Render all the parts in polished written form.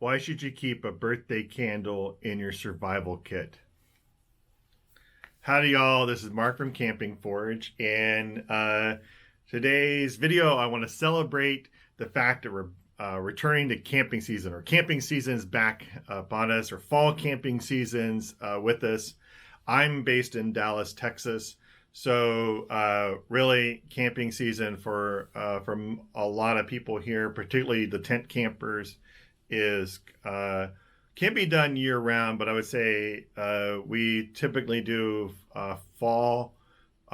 Why should you keep a birthday candle in your survival kit? Howdy, y'all. This is Mark from Camping Forge, and today's video, I want to celebrate the fact that we're returning to camping season, or camping season's back upon us, or fall camping season's with us. I'm based in Dallas, Texas, so really camping season for from a lot of people here, particularly the tent campers, is can be done year round, but I would say we typically do fall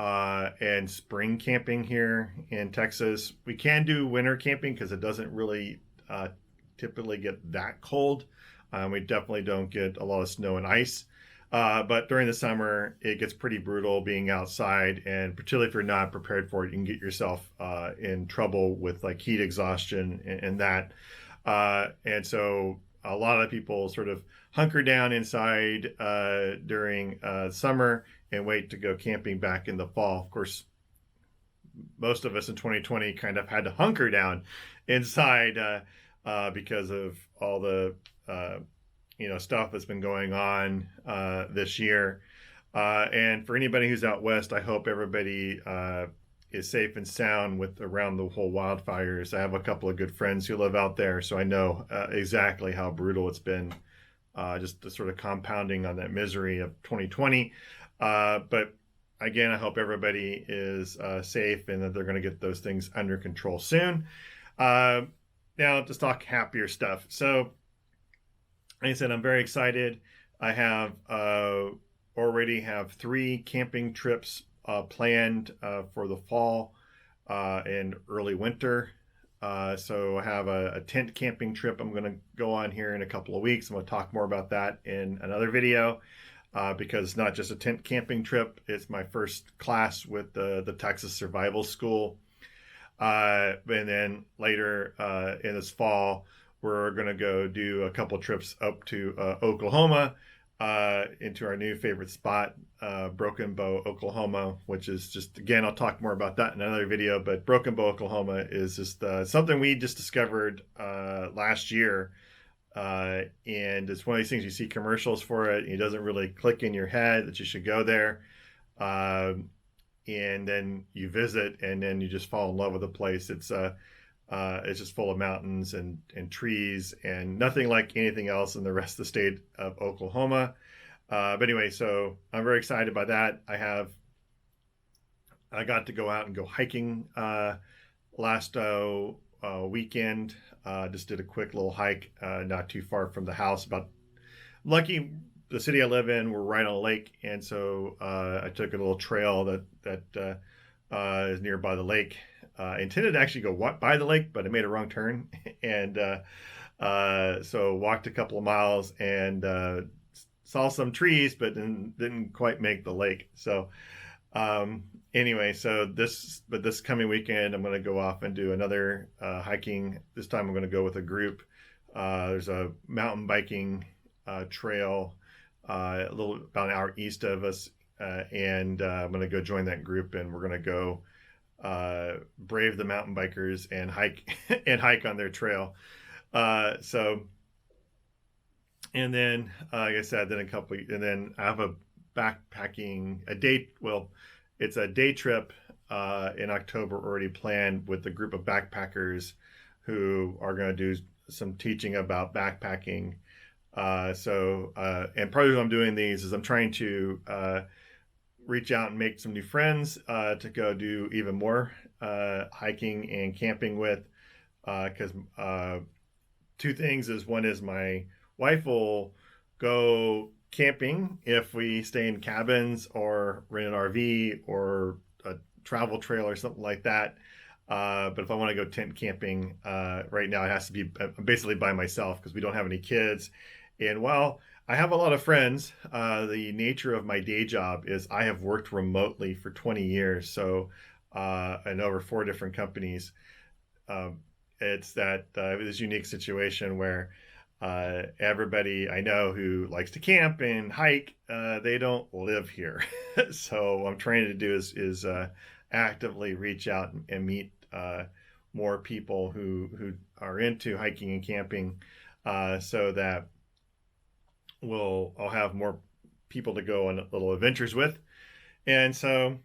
and spring camping here in Texas. We can do winter camping because it doesn't really typically get that cold. We definitely don't get a lot of snow and ice. But during the summer, it gets pretty brutal being outside, and particularly if you're not prepared for it, you can get yourself in trouble with like heat exhaustion and that. And so a lot of people sort of hunker down inside during summer and wait to go camping back in the fall. Of course, most of us in 2020 kind of had to hunker down inside because of all the stuff that's been going on this year. And for anybody who's out west, I hope everybody is safe and sound with around the whole wildfires. I have a couple of good friends who live out there, so I know exactly how brutal it's been, just the sort of compounding on that misery of 2020. But again, I hope everybody is safe and that they're going to get those things under control soon. Now, let's talk happier stuff. So, like I said, I'm very excited. I have already have 3 camping trips planned for the fall and early winter. So I have a tent camping trip I'm going to go on here in a couple of weeks. I'm going to talk more about that in another video because it's not just a tent camping trip. It's my first class with the Texas Survival School. And then later in this fall, we're going to go do a couple trips up to Oklahoma, into our new favorite spot, Broken Bow, Oklahoma, which is just, again, I'll talk more about that in another video, but Broken Bow, Oklahoma is just something we just discovered last year. And it's one of these things, you see commercials for it, and it doesn't really click in your head that you should go there. And then you visit, and then you just fall in love with the place. It's just full of mountains and trees and nothing like anything else in the rest of the state of Oklahoma. But anyway, so I'm very excited by that. I got to go out and go hiking last weekend. Just did a quick little hike, not too far from the house. Lucky, the city I live in, we're right on a lake, and so I took a little trail that is nearby the lake. Intended to actually go by the lake, but I made a wrong turn, and so walked a couple of miles and saw some trees, but didn't quite make the lake. So anyway, so this coming weekend, I'm going to go off and do another hiking. This time I'm going to go with a group. There's a mountain biking trail a little about an hour east of us, and I'm going to go join that group, and we're going to go brave the mountain bikers and hike on their trail. So, and then like I said, and then I have a it's a day trip in October already planned with a group of backpackers who are going to do some teaching about backpacking. And part of what I'm doing these is I'm trying to reach out and make some new friends to go do even more hiking and camping with, because 2 things is, one is my wife will go camping if we stay in cabins or rent an RV or a travel trail or something like that. But if I want to go tent camping right now, it has to be basically by myself because we don't have any kids. And while I have a lot of friends, the nature of my day job is I have worked remotely for 20 years. So, and over 4 different companies. It's this unique situation where everybody I know who likes to camp and hike, they don't live here. So what I'm trying to do is actively reach out and meet more people who are into hiking and camping. so that I'll have more people to go on little adventures with. And so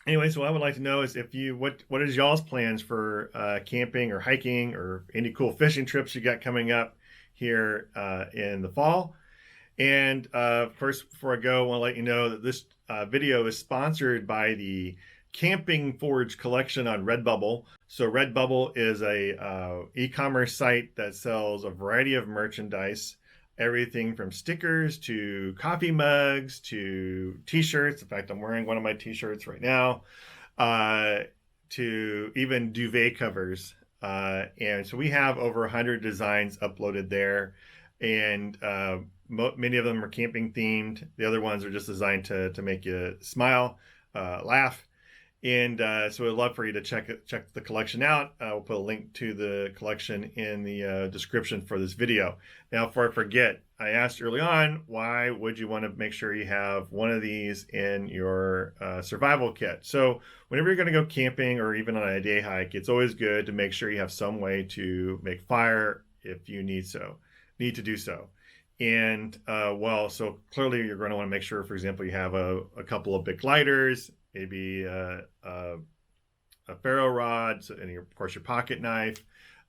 anyway, so what I would like to know is if you what is y'all's plans for camping or hiking or any cool fishing trips you got coming up here in the fall. And first, before I go, I want to let you know that this video is sponsored by the Camping Forge collection on Redbubble. So Redbubble is a e-commerce site that sells a variety of merchandise, everything from stickers to coffee mugs to t-shirts. In fact, I'm wearing one of my t-shirts right now, to even duvet covers. And so we have over 100 designs uploaded there. And many of them are camping themed. The other ones are just designed to make you smile, laugh. And so I'd love for you to check the collection out. We'll put a link to the collection in the description for this video. Now, before I forget, I asked early on, why would you want to make sure you have one of these in your survival kit? So whenever you're going to go camping or even on a day hike, it's always good to make sure you have some way to make fire if you need to do so. And so clearly you're going to want to make sure, for example, you have a couple of big lighters, maybe a ferro rod, and of course your pocket knife,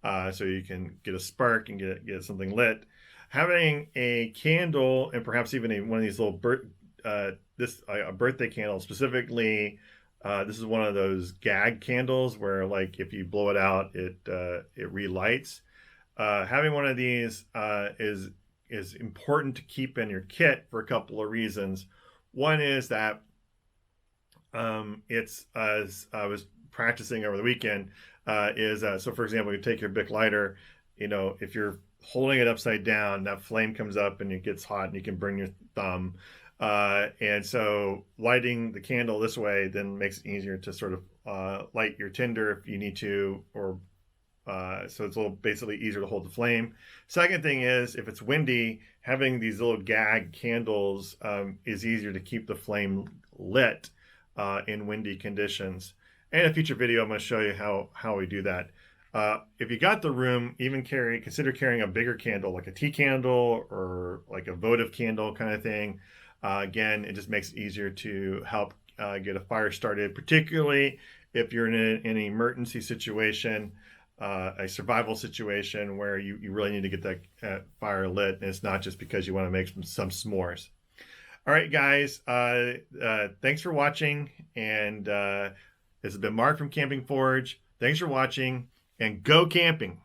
so you can get a spark and get something lit. Having a candle and perhaps even one of these little a birthday candle specifically. This is one of those gag candles where, like, if you blow it out, it relights. Having one of these is important to keep in your kit for a couple of reasons. One is that it's, as I was practicing over the weekend, so for example, you take your Bic lighter, if you're holding it upside down, that flame comes up and it gets hot and you can burn your thumb. And so lighting the candle this way then makes it easier to sort of light your tinder if you need to, or so it's basically easier to hold the flame. Second thing is, if it's windy, having these little gag candles is easier to keep the flame lit in windy conditions. And in a future video, I'm going to show you how we do that. If you got the room, consider carrying a bigger candle, like a tea candle or like a votive candle kind of thing. Again, it just makes it easier to help get a fire started, particularly if you're in an emergency situation, a survival situation where you really need to get that fire lit, and it's not just because you want to make some s'mores. All right, guys, thanks for watching, and this has been Mark from Camping Forge. Thanks for watching, and go camping.